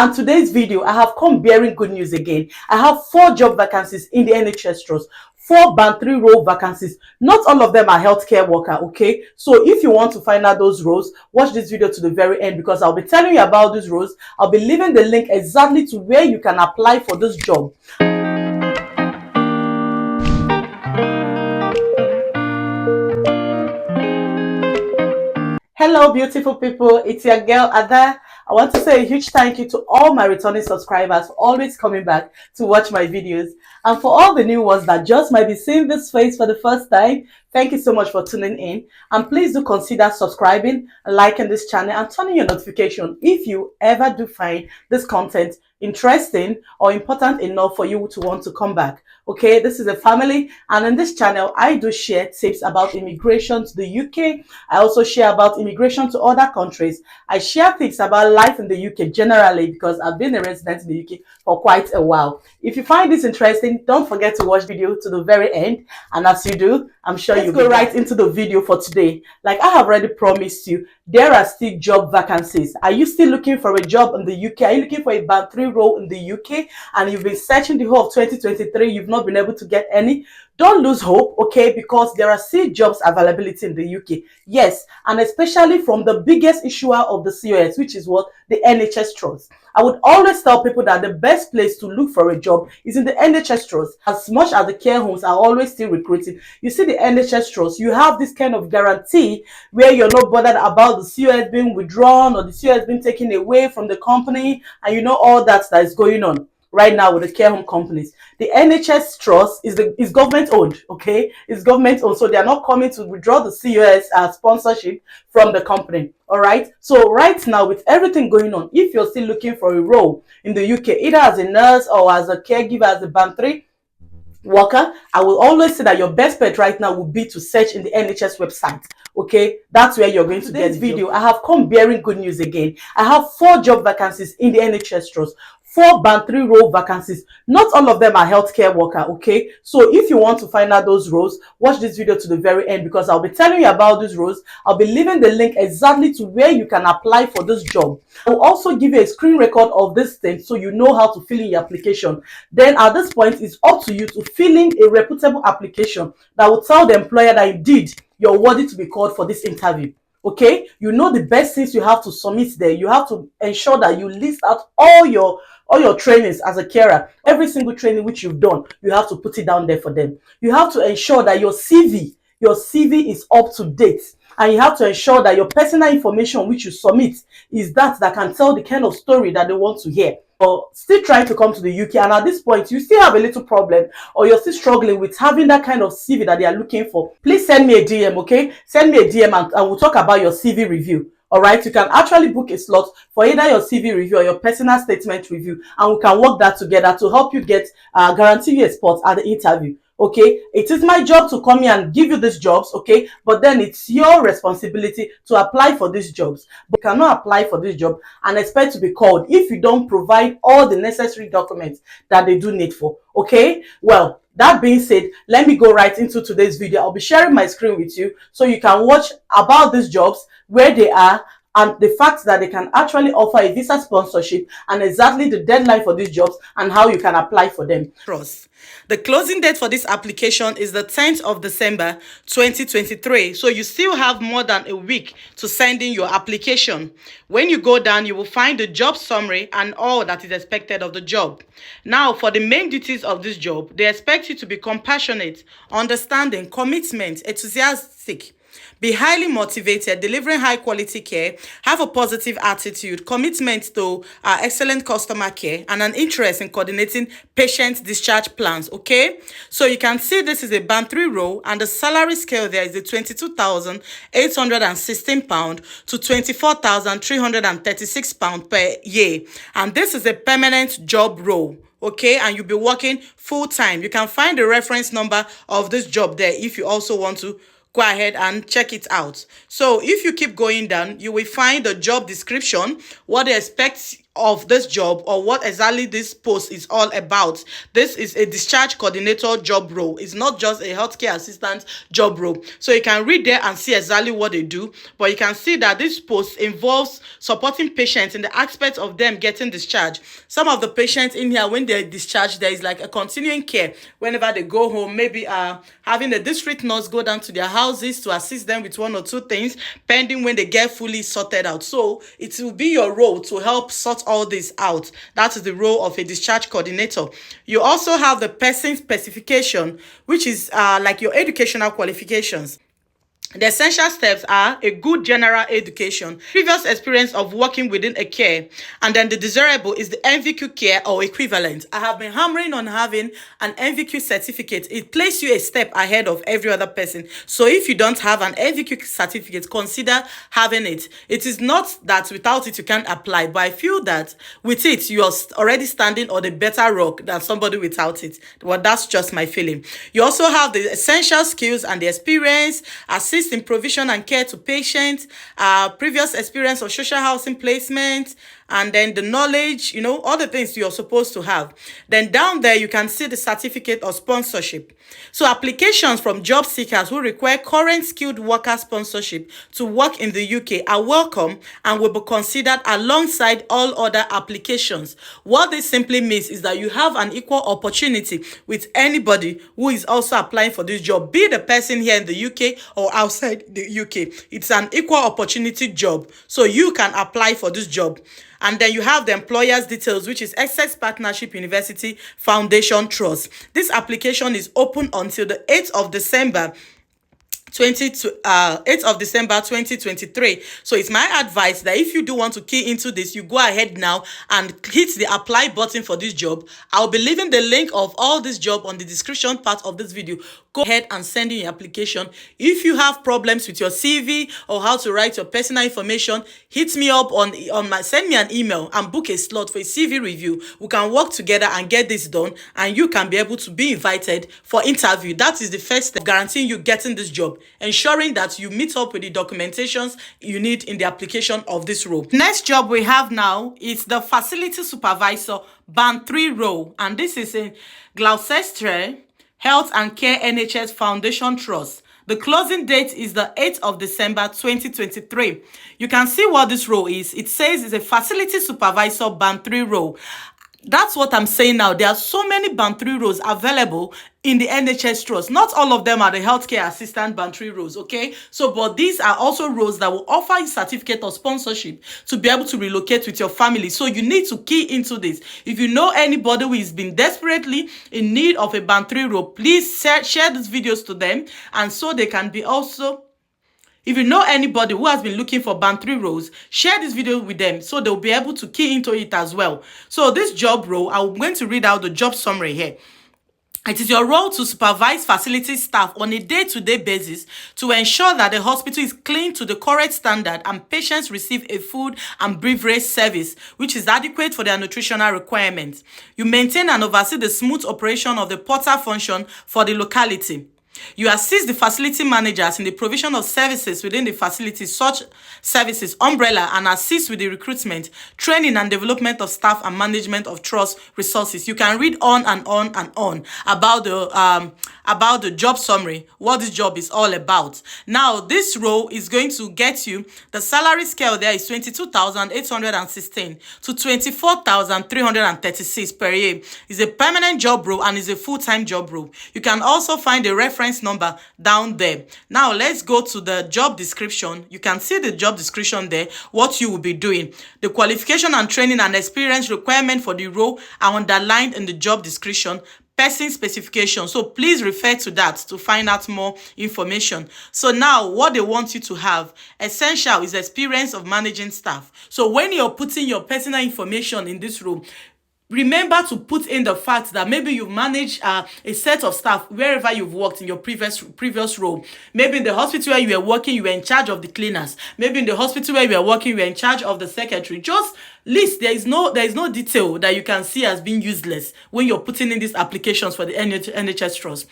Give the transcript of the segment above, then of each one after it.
And today's video, I have come bearing good news again. I have 4 job vacancies in the NHS trust. 4 band 3 role vacancies. Not all of them are healthcare worker, okay? So if you want to find out those roles, watch this video to the very end, because I'll be telling you about these roles. I'll be leaving the link exactly to where you can apply for this job. Hello beautiful people, it's your girl Ada. I want to say a huge thank you to all my returning subscribers for always coming back to watch my videos, and for all the new ones that just might be seeing this face for the first time, thank you so much for tuning in. And please do consider subscribing, liking this channel, and turning your notification if you ever do find this content interesting or important enough for you to want to come back. Okay, this is a family, and in this channel I do share tips about immigration to the UK. I also share about immigration to other countries. I share tips about life in the UK generally, because I've been a resident in the UK for quite a while. If you find this interesting, don't forget to watch the video to the very end, and as you do, I'm sure you'll go right into the video for today. Like I have already promised you, there are still job vacancies. Are you still looking for a job in the UK? Are you looking for a band 3 role in the UK and you've been searching the whole of 2023, you've not been able to get any? Don't lose hope, okay, because there are still jobs availability in the UK. Yes, and especially from the biggest issuer of the COS, which is what? The NHS Trust. I would always tell people that the best place to look for a job is in the NHS Trust. As much as the care homes are always still recruiting, you see the NHS Trust, you have this kind of guarantee where you're not bothered about the COS being withdrawn or the COS being taken away from the company, and you know all that is going on right now with the care home companies. The NHS Trust is government owned, okay? It's government owned, so they are not coming to withdraw the COS sponsorship from the company. All right, so right now with everything going on, if you're still looking for a role in the UK, either as a nurse or as a caregiver, as a band 3 worker, I will always say that your best bet right now would be to search in the NHS website. Okay, that's where you're going to get this video. I have come bearing good news again. I have 4 job vacancies in the NHS trust. 4 band 3 role vacancies. Not all of them are healthcare worker, okay? So if you want to find out those roles, watch this video to the very end, because I'll be telling you about these roles. I'll be leaving the link exactly to where you can apply for this job. I'll also give you a screen record of this thing so you know how to fill in your application. Then at this point, it's up to you to fill in a reputable application that will tell the employer that indeed you're worthy to be called for this interview. Okay, you know the best things you have to submit there. You have to ensure that you list out all your trainings as a carer. Every single training which you've done, you have to put it down there for them. You have to ensure that your CV is up to date, and you have to ensure that your personal information which you submit is that can tell the kind of story that they want to hear. Or still trying to come to the UK, and at this point you still have a little problem, or you're still struggling with having that kind of CV that they are looking for, please send me a DM, okay? Send me a DM and we'll talk about your CV review. All right, you can actually book a slot for either your CV review or your personal statement review, and we can work that together to help you get guarantee you a spot at the interview. Okay, it is my job to come here and give you these jobs, okay, but then it's your responsibility to apply for these jobs. But you cannot apply for this job and expect to be called if you don't provide all the necessary documents that they do need for. Okay, well, that being said, let me go right into today's video. I'll be sharing my screen with you so you can watch about these jobs, where they are, and the fact that they can actually offer a visa sponsorship, and exactly the deadline for these jobs and how you can apply for them. The closing date for this application is the 10th of December 2023. So you still have more than a week to send in your application. When you go down, you will find the job summary and all that is expected of the job. Now, for the main duties of this job, they expect you to be compassionate, understanding, commitment, enthusiastic, be highly motivated, delivering high quality care, have a positive attitude, commitment to excellent customer care, and an interest in coordinating patient discharge plans. Okay, so you can see this is a band 3 role, and the salary scale there is the £22,816 to £24,336 per year, and this is a permanent job role. Okay, and you'll be working full-time. You can find the reference number of this job there if you also want to go ahead and check it out. So if you keep going down, you will find the job description, what they expect of this job, or what exactly this post is all about. This is a discharge coordinator job role. It's not just a healthcare assistant job role. So you can read there and see exactly what they do. But you can see that this post involves supporting patients in the aspect of them getting discharged. Some of the patients in here, when they're discharged, there is like a continuing care whenever they go home. Maybe having a district nurse go down to their houses to assist them with one or two things, pending when they get fully sorted out. So it will be your role to help sort all this out. That is the role of a discharge coordinator. You also have the person specification, which is like your educational qualifications. The essential steps are a good general education, previous experience of working within a care, and then the desirable is the NVQ care or equivalent. I have been hammering on having an NVQ certificate. It places you a step ahead of every other person. So if you don't have an NVQ certificate, consider having it. It is not that without it you can't apply, but I feel that with it you are already standing on a better rock than somebody without it. Well, that's just my feeling. You also have the essential skills and the experience, assist in provision and care to patients, previous experience of social housing placement, and then the knowledge, all the things you're supposed to have. Then down there, you can see the certificate of sponsorship. So applications from job seekers who require current skilled worker sponsorship to work in the UK are welcome and will be considered alongside all other applications. What this simply means is that you have an equal opportunity with anybody who is also applying for this job, be the person here in the UK or outside the UK. It's an equal opportunity job, so you can apply for this job. And then you have the employer's details, which is Essex Partnership University Foundation Trust. This application is open until the 8th of December 8th of December 2023. So it's my advice that if you do want to key into this, you go ahead now and hit the apply button for this job. I'll be leaving the link of all this job on the description part of this video. Go ahead and send in your application. If you have problems with your CV or how to write your personal information, hit me up send me an email and book a slot for a CV review. We can work together and get this done, and you can be able to be invited for interview. That is the first step, guaranteeing you getting this job, ensuring that you meet up with the documentations you need in the application of this role. Next job we have now is the facility supervisor band 3 role, and this is in Gloucester Health and Care NHS Foundation Trust. The closing date is the 8th of December 2023. You can see what this role is. It says it's a facility supervisor band 3 role. That's what I'm saying now. There are so many band 3 roles available in the NHS Trust. Not all of them are the healthcare assistant band 3 roles, okay? So, but these are also roles that will offer you certificate of sponsorship to be able to relocate with your family. So you need to key into this. If you know anybody who is been desperately in need of a band 3 role, please share these videos to them, and so they can be also... If you know anybody who has been looking for band 3 roles, share this video with them so they'll be able to key into it as well. So this job role, I'm going to read out the job summary here. It is your role to supervise facility staff on a day-to-day basis to ensure that the hospital is clean to the correct standard and patients receive a food and beverage service which is adequate for their nutritional requirements. You maintain and oversee the smooth operation of the porter function for the locality. You assist the facility managers in the provision of services within the facility, such services umbrella, and assist with the recruitment, training and development of staff and management of trust resources. You can read on and on and on about the job summary, what this job is all about. Now, this role is going to get you, the salary scale there is 22,816 to 24,336 per year. It's a permanent job role and is a full-time job role. You can also find a reference number down there. Now, let's go to the job description. You can see the job description there, what you will be doing. The qualification and training and experience requirement for the role are underlined in the job description. Person specification, so please refer to that to find out more information. So now what they want you to have, essential, is experience of managing staff. So when you're putting your personal information in this room, remember to put in the fact that maybe you've managed a set of staff wherever you've worked in your previous role. Maybe in the hospital where you were working, you were in charge of the cleaners. Maybe in the hospital where you were working, you were in charge of the secretary. Just list. There is no detail that you can see as being useless when you're putting in these applications for the NHS Trust.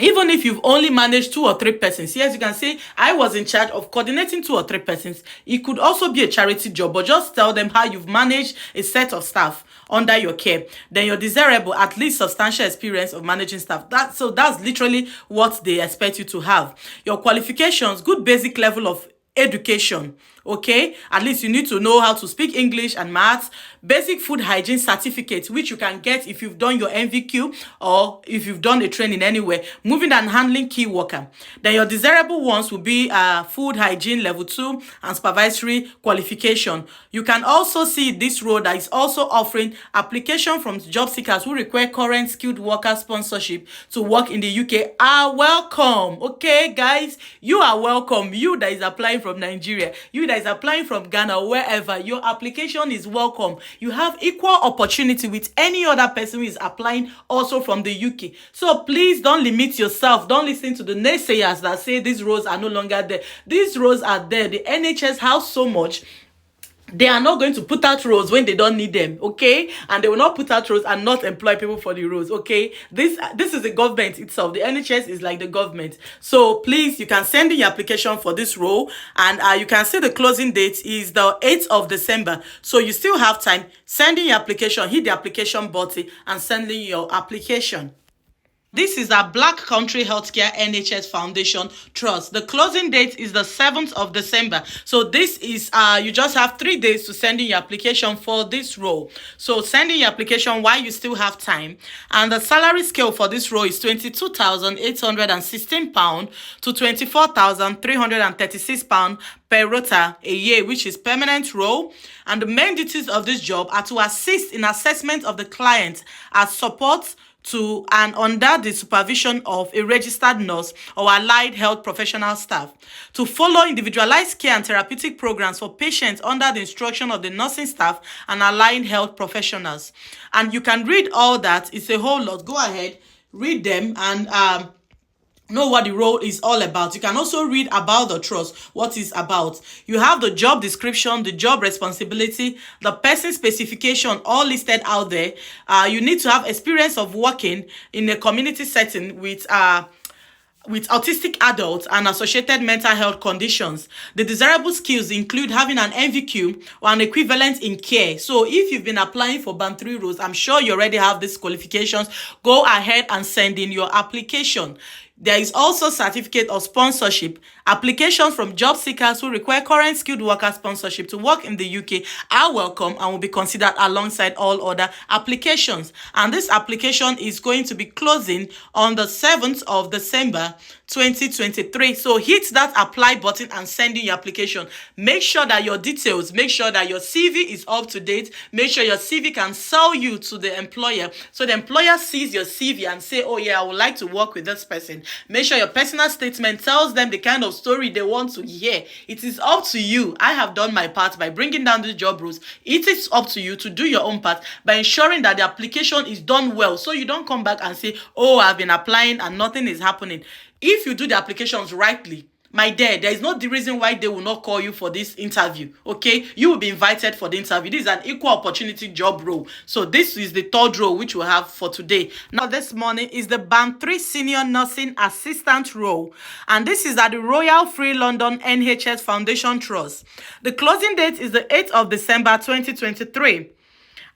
Even if you've only managed 2 or 3 persons, yes, you can say, I was in charge of coordinating 2 or 3 persons. It could also be a charity job, but just tell them how you've managed a set of staff under your care. Then you're desirable, at least substantial experience of managing staff. That's literally what they expect you to have. Your qualifications, good basic level of education. Okay, at least you need to know how to speak English and maths. Basic food hygiene certificate, which you can get if you've done your NVQ or if you've done a training anywhere. Moving and handling key worker. Then your desirable ones will be food hygiene level 2 and supervisory qualification. You can also see this role that is also offering application from job seekers who require current skilled worker sponsorship to work in the UK are welcome. Okay, guys, you are welcome. You that is applying from Nigeria, you that is applying from Ghana, wherever, your application is welcome. You have equal opportunity with any other person who is applying also from the UK. So please don't limit yourself. Don't listen to the naysayers that say these roles are no longer there. These roles are there. The NHS has so much. They are not going to put out roles when they don't need them, okay? And they will not put out roles and not employ people for the roles, okay? This is the government itself. The NHS is like the government. So please, you can send in your application for this role, and you can see the closing date is the 8th of December. So you still have time. Send in your application, hit the application button, and send in your application. This is a Black Country Healthcare NHS Foundation Trust. The closing date is the 7th of December. So this is, you just have 3 days to send in your application for this role. So send in your application while you still have time. And the salary scale for this role is £22,816 to £24,336 per rota a year, which is permanent role. And the main duties of this job are to assist in assessment of the client as support to and under the supervision of a registered nurse or allied health professional staff, to follow individualized care and therapeutic programs for patients under the instruction of the nursing staff and allied health professionals. And you can read all that. It's a whole lot. Go ahead, read them, and know what the role is all about. You can also read about the trust, what it's about. You have the job description, the job responsibility, the person specification, all listed out there. You need to have experience of working in a community setting with autistic adults and associated mental health conditions. The desirable skills include having an NVQ or an equivalent in care. So if you've been applying for Band 3 roles, I'm sure you already have these qualifications. Go ahead and send in your application. There is also certificate of sponsorship. Applications from job seekers who require current skilled worker sponsorship to work in the UK are welcome and will be considered alongside all other applications. And this application is going to be closing on the 7th of December 2023. So hit that apply button and send in your application. Make sure that your details, make sure that your CV is up to date. Make sure your CV can sell you to the employer. So the employer sees your CV and say, oh yeah, I would like to work with this person. Make sure your personal statement tells them the kind of story they want to hear. It is up to you. I have done my part by bringing down the job rules. It is up to you to do your own part by ensuring that the application is done well, so you don't come back and say, oh, I've been applying and nothing is happening. If you do the applications rightly, my dear, there is no reason why they will not call you for this interview, okay? You will be invited for the interview. This is an equal opportunity job role. So this is the 3rd role which we'll have for today. Now, this morning is the Band 3 Senior Nursing Assistant role. And this is at the Royal Free London NHS Foundation Trust. The closing date is the 8th of December 2023.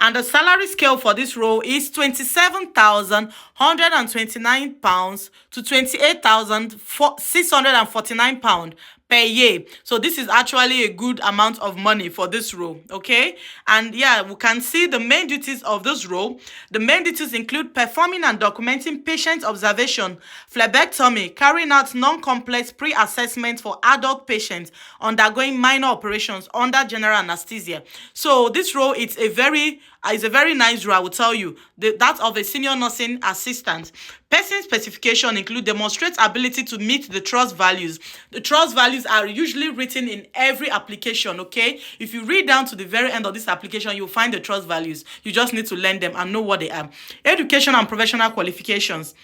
And the salary scale for this role is £27,129 to £28,649 per year. So this is actually a good amount of money for this role, okay? And yeah, we can see the main duties of this role. The main duties include performing and documenting patient observation, phlebotomy, carrying out non-complex pre-assessment for adult patients undergoing minor operations under general anesthesia. So this role is a very nice role, I will tell you, that of a senior nursing assistant. Person specification include demonstrate ability to meet the trust values. The trust values are usually written in every application, okay? If you read down to the very end of this application, you'll find the trust values. You just need to learn them and know what they are. Education and professional qualifications.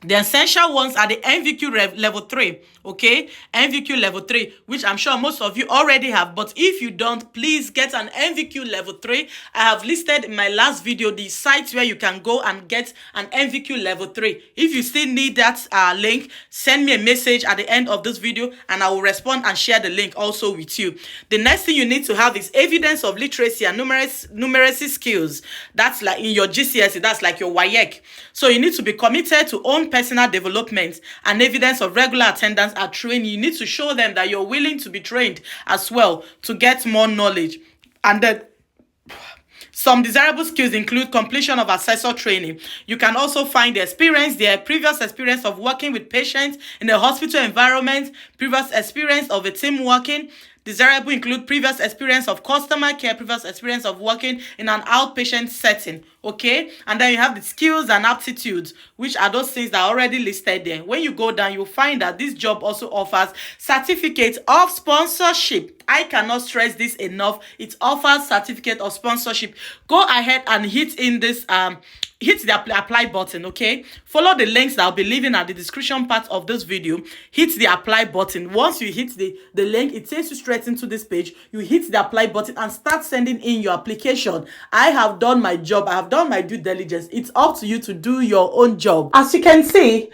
The essential ones are the NVQ level 3, okay? NVQ level 3, which I'm sure most of you already have. But if you don't, please get an NVQ level 3. I have listed in my last video the sites where you can go and get an NVQ level 3. If you still need that link, send me a message at the end of this video and I will respond and share the link also with you. The next thing you need to have is evidence of literacy and numeracy skills. That's like in your GCSE, that's like your WAEC. So you need to be committed to own personal development and evidence of regular attendance at training. You need to show them that you're willing to be trained as well to get more knowledge. And then some desirable skills include completion of assessor training. You can also find their previous experience of working with patients in a hospital environment, previous experience of a team working. Desirable include previous experience of customer care, previous experience of working in an outpatient setting, okay? And then you have the skills and aptitudes, which are those things that are already listed there. When you go down, you'll find that this job also offers certificate of sponsorship. I cannot stress this enough. It offers certificate of sponsorship. Go ahead and hit the apply button, okay? Follow the links that I'll be leaving at the description part of this video. Hit the apply button. Once you hit the link, it takes you straight into this page. You hit the apply button and start sending in your application. I have done my job. I have done my due diligence. It's up to you to do your own job. As you can see,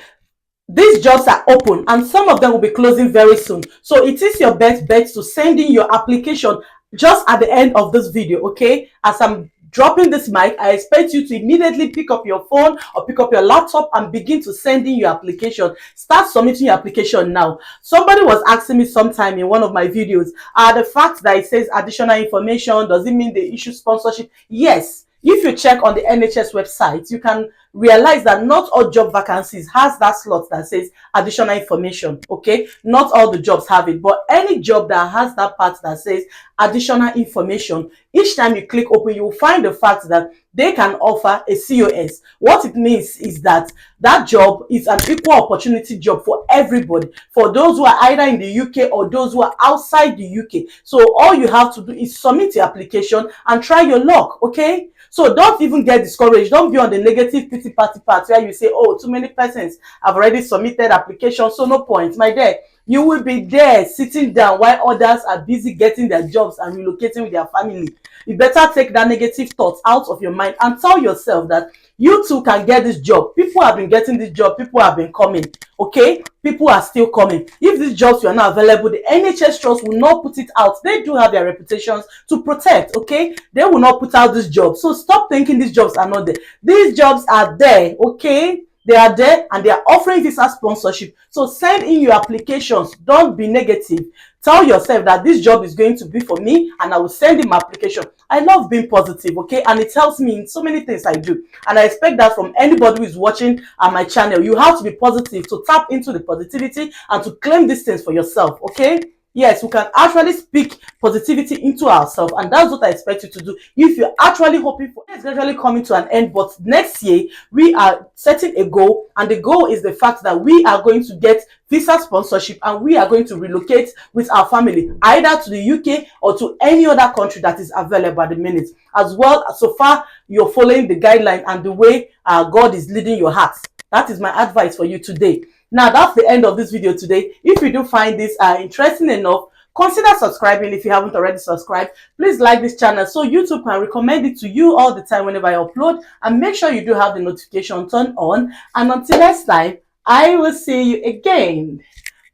these jobs are open and some of them will be closing very soon. So it is your best bet to send in your application just at the end of this video, okay? As I'm dropping this mic, I expect you to immediately pick up your phone or pick up your laptop and begin to send in your application. Start submitting your application now. Somebody was asking me sometime in one of my videos, the fact that it says additional information, does it mean they issue sponsorship? Yes. If you check on the NHS website, you can realize that not all job vacancies has that slot that says additional information, okay? Not all the jobs have it, but any job that has that part that says additional information, each time you click open, you will find the fact that they can offer a COS. What it means is that that job is an equal opportunity job for everybody, for those who are either in the UK or those who are outside the UK. So all you have to do is submit your application and try your luck, okay? So don't even get discouraged. Don't be on the negative pity party part where you say, oh, too many persons have already submitted applications, so no point. My dear, you will be there sitting down while others are busy getting their jobs and relocating with their family. You better take that negative thoughts out of your mind and tell yourself that you too can get this job. People have been getting this job. People have been coming. Okay? People are still coming. If these jobs were not available, the NHS Trust will not put it out. They do have their reputations to protect. Okay? They will not put out this job. So stop thinking these jobs are not there. These jobs are there. Okay? They are there and they are offering visa sponsorship. So send in your applications. Don't be negative. Tell yourself that this job is going to be for me and I will send in my application. I love being positive, okay? And it helps me in so many things I do. And I expect that from anybody who is watching my channel. You have to be positive, to tap into the positivity and to claim these things for yourself, okay? Yes, we can actually speak positivity into ourselves, and that's what I expect you to do. If you're actually hoping for it's gradually coming to an end, but next year we are setting a goal, and the goal is the fact that we are going to get visa sponsorship and we are going to relocate with our family either to the UK or to any other country that is available at the minute. As well, so far you're following the guideline and the way God is leading your heart. That is my advice for you today. Now, that's the end of this video today. If you do find this interesting enough, consider subscribing if you haven't already subscribed. Please like this channel so YouTube can recommend it to you all the time whenever I upload. And make sure you do have the notification turned on. And until next time, I will see you again.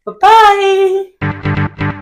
Bye-bye.